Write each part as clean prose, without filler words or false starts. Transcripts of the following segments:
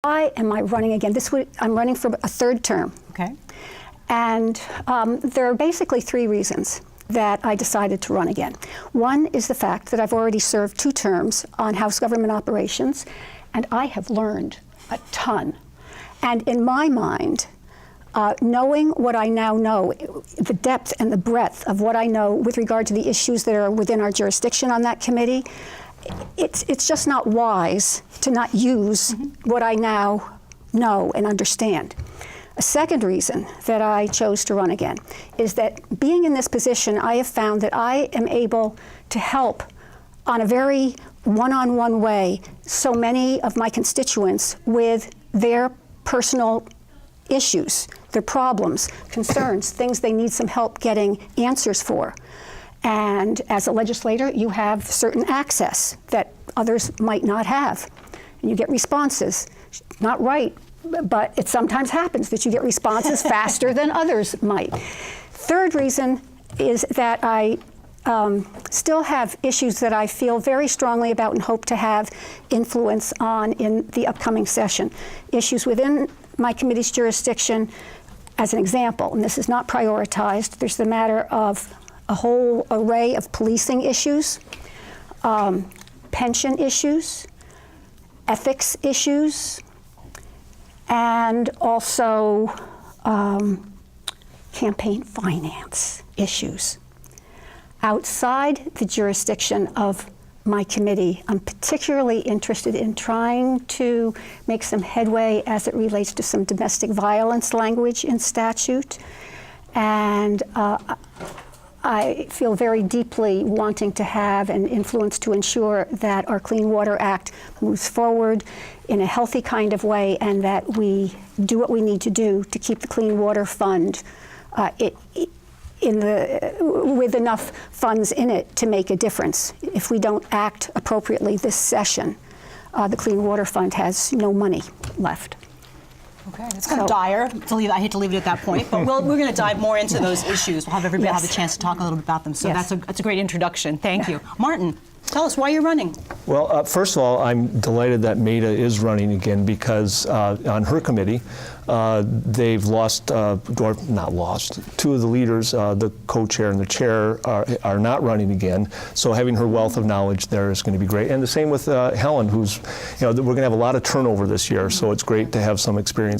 Why am I running again? I'm running for a third term. Okay. And there are basically three reasons that I decided to run again. One is the fact that I've already served 2 terms on House Government Operations, and I have learned a ton. And in my mind, knowing what I now know, the depth and the breadth of what I know with regard to the issues that are within our jurisdiction on that committee, it's just not wise to not use what I now know and understand. A second reason that I chose to run again is that being in this position, I have found that I am able to help on a very one-on-one way so many of my constituents with their personal issues, their problems, concerns, things they need some help getting answers for. And as a legislator, you have certain access that others might not have. And you get responses. Not right, but it sometimes happens that you get responses faster than others might. Third reason is that I still have issues that I feel very strongly about and hope to have influence on in the upcoming session. Issues within my committee's jurisdiction, as an example, and this is not prioritized, there's the matter of a whole array of policing issues, pension issues, ethics issues, and also campaign finance issues. Outside the jurisdiction of my committee, I'm particularly interested in trying to make some headway as it relates to some domestic violence language in statute. And I feel very deeply wanting to have an influence to ensure that our Clean Water Act moves forward in a healthy kind of way and that we do what we need to do to keep the Clean Water Fund with enough funds in it to make a difference. If we don't act appropriately this session, the Clean Water Fund has no money left. Okay, it's kind of dire. I hate to leave it at that point, but we're going to dive more into those issues. We'll have everybody have a chance to talk a little bit about them. So that's a great introduction. Thank you. Martin, tell us why you're running. Well, first of all, I'm delighted that Maida is running again because on her committee, they've lost, or not lost, 2 of the leaders, the co-chair and the chair, are not running again. So having her wealth of knowledge there is going to be great. And the same with Helen, who's, we're going to have a lot of turnover this year. So it's great to have some experienced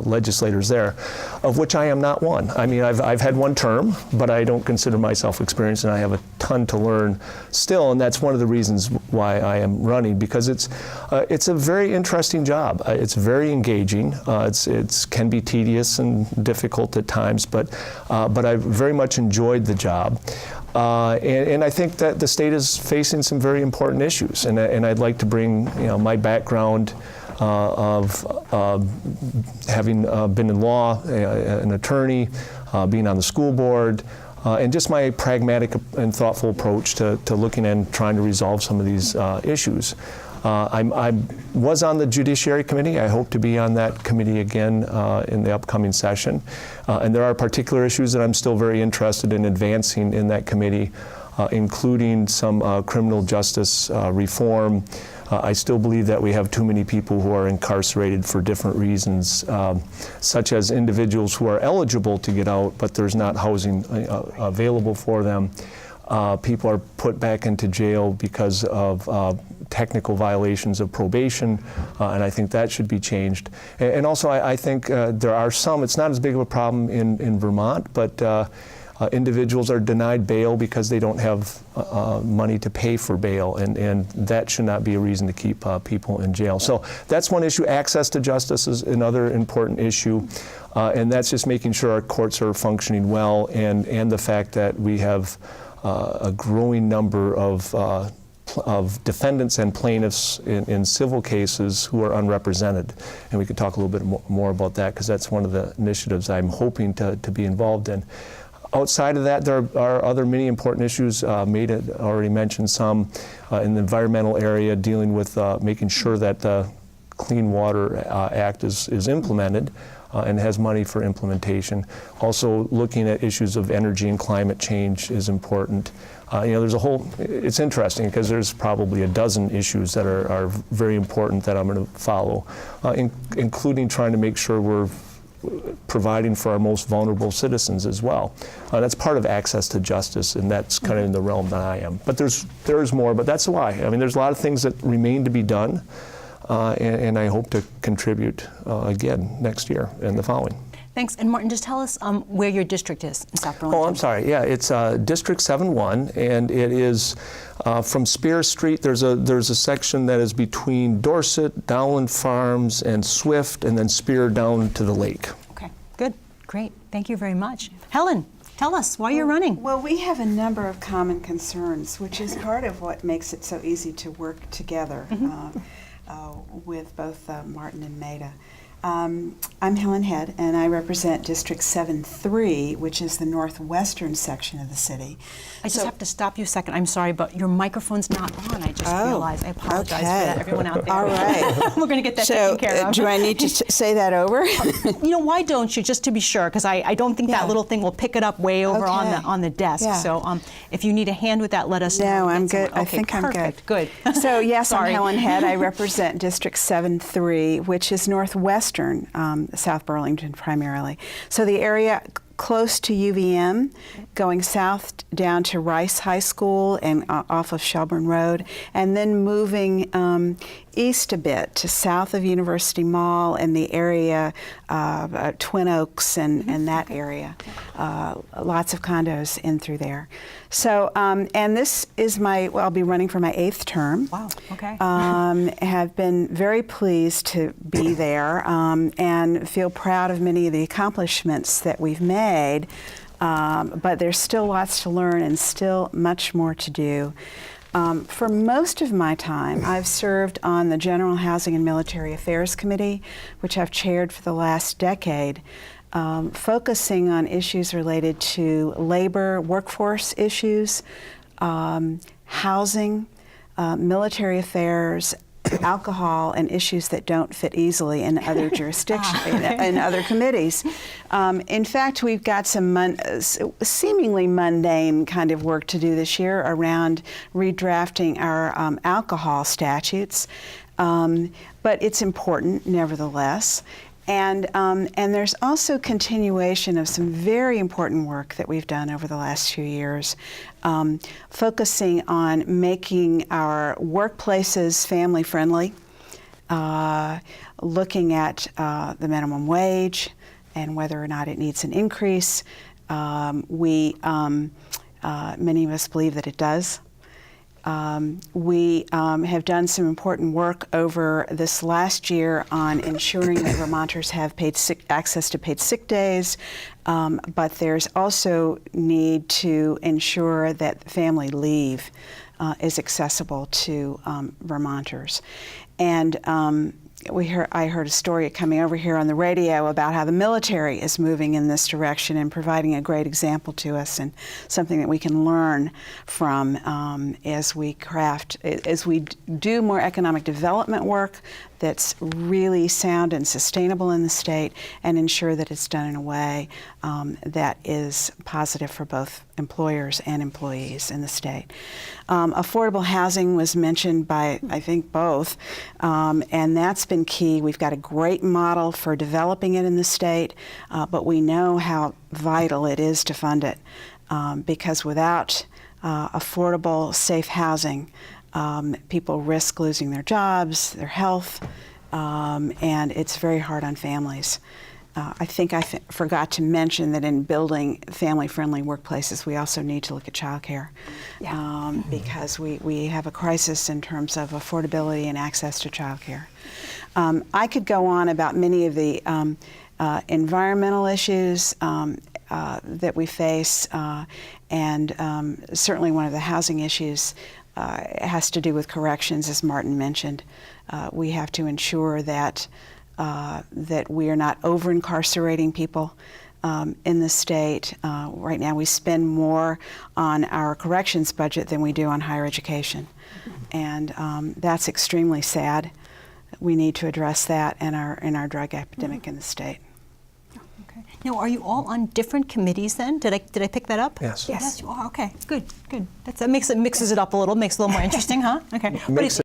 legislators there, of which I am not one. I mean, I've had 1 term, but I don't consider myself experienced, and I have a ton to learn still. And that's one of the reasons why I am running, because it's a very interesting job. It's very engaging. It can be tedious and difficult at times, but I very much enjoyed the job. And I think that the state is facing some very important issues, and I'd like to bring my background of having been in law, an attorney, being on the school board, and just my pragmatic and thoughtful approach to looking and trying to resolve some of these issues. I was on the Judiciary Committee. I hope to be on that committee again in the upcoming session. And there are particular issues that I'm still very interested in advancing in that committee, including some criminal justice reform. I still believe that we have too many people who are incarcerated for different reasons, such as individuals who are eligible to get out, but there's not housing available for them. People are put back into jail because of technical violations of probation, and I think that should be changed. And also, I think there are some, it's not as big of a problem in Vermont, but individuals are denied bail because they don't have money to pay for bail, and that should not be a reason to keep people in jail. So that's one issue. Access to justice is another important issue, and that's just making sure our courts are functioning well, and the fact that we have a growing number of defendants and plaintiffs in civil cases who are unrepresented. And we could talk a little bit more about that, because that's one of the initiatives I'm hoping to be involved in. Outside of that, there are other many important issues. Maida already mentioned some in the environmental area, dealing with making sure that the Clean Water Act is implemented and has money for implementation. Also, looking at issues of energy and climate change is important. There's a whole, it's interesting because there's probably a dozen issues that are very important that I'm going to follow, including trying to make sure we're providing for our most vulnerable citizens as well. That's part of access to justice, and that's kind of in the realm that I am. But there's more, but that's why. I mean, there's a lot of things that remain to be done, and I hope to contribute again next year and the following. Thanks. And Martin, just tell us where your district is in South Burlington. Oh, I'm sorry. Yeah, it's District 7-1, and it is from Spear Street. There's a section that is between Dorset, Dowland Farms, and Swift, and then Spear down to the lake. Okay, good, great. Thank you very much. Helen, tell us why you're running. Well, we have a number of common concerns, which is part of what makes it so easy to work together with both Martin and Maida. I'm Helen Head, and I represent District 7-3, which is the northwestern section of the city. I just have to stop you a second. I'm sorry, but your microphone's not on. I just realized. I apologize for that, everyone out there. All right. We're going to get that taken care of. Do I need to say that over? Why don't you, just to be sure, because I don't think that little thing will pick it up way over on the desk. Yeah. So if you need a hand with that, let us know. No, I'm good. Okay, I think perfect. I'm good. So yes, Sorry. I'm Helen Head. I represent District 7-3, which is northwestern South Burlington primarily. So the area close to UVM, going south down to Rice High School and off of Shelburne Road, and then moving east a bit to south of University Mall and the area, Twin Oaks and that area. Lots of condos in through there. So, and this is I'll be running for my 8th term. Wow, okay. Have been very pleased to be there and feel proud of many of the accomplishments that we've made, but there's still lots to learn and still much more to do. For most of my time, I've served on the General Housing and Military Affairs Committee, which I've chaired for the last decade, focusing on issues related to labor, workforce issues, housing, military affairs, alcohol, and issues that don't fit easily in other jurisdictions, in other committees. In fact, we've got some seemingly mundane kind of work to do this year around redrafting our alcohol statutes, but it's important nevertheless. And there's also continuation of some very important work that we've done over the last few years, focusing on making our workplaces family-friendly, looking at the minimum wage and whether or not it needs an increase. Many of us believe that it does. We have done some important work over this last year on ensuring that Vermonters have access to paid sick days, but there's also need to ensure that family leave is accessible to Vermonters. And I heard a story coming over here on the radio about how the military is moving in this direction and providing a great example to us, and something that we can learn from as we do more economic development work that's really sound and sustainable in the state, and ensure that it's done in a way that is positive for both employers and employees in the state. Affordable housing was mentioned by, I think, both, and that's been key. We've got a great model for developing it in the state, but we know how vital it is to fund it, because without affordable, safe housing, people risk losing their jobs, their health, and it's very hard on families. I think I forgot to mention that in building family-friendly workplaces, we also need to look at childcare, because we have a crisis in terms of affordability and access to childcare. I could go on about many of the environmental issues that we face, and certainly one of the housing issues has to do with corrections, as Martin mentioned. We have to ensure that we are not over-incarcerating people in the state. Right now we spend more on our corrections budget than we do on higher education. And that's extremely sad. we need to address that in our drug epidemic in the state. Okay. Now, are you all on different committees then? Did I pick that up? Yes. Yes, you are. Okay, good, good. That mixes it up a little, makes it a little more interesting, huh? Okay. But Makes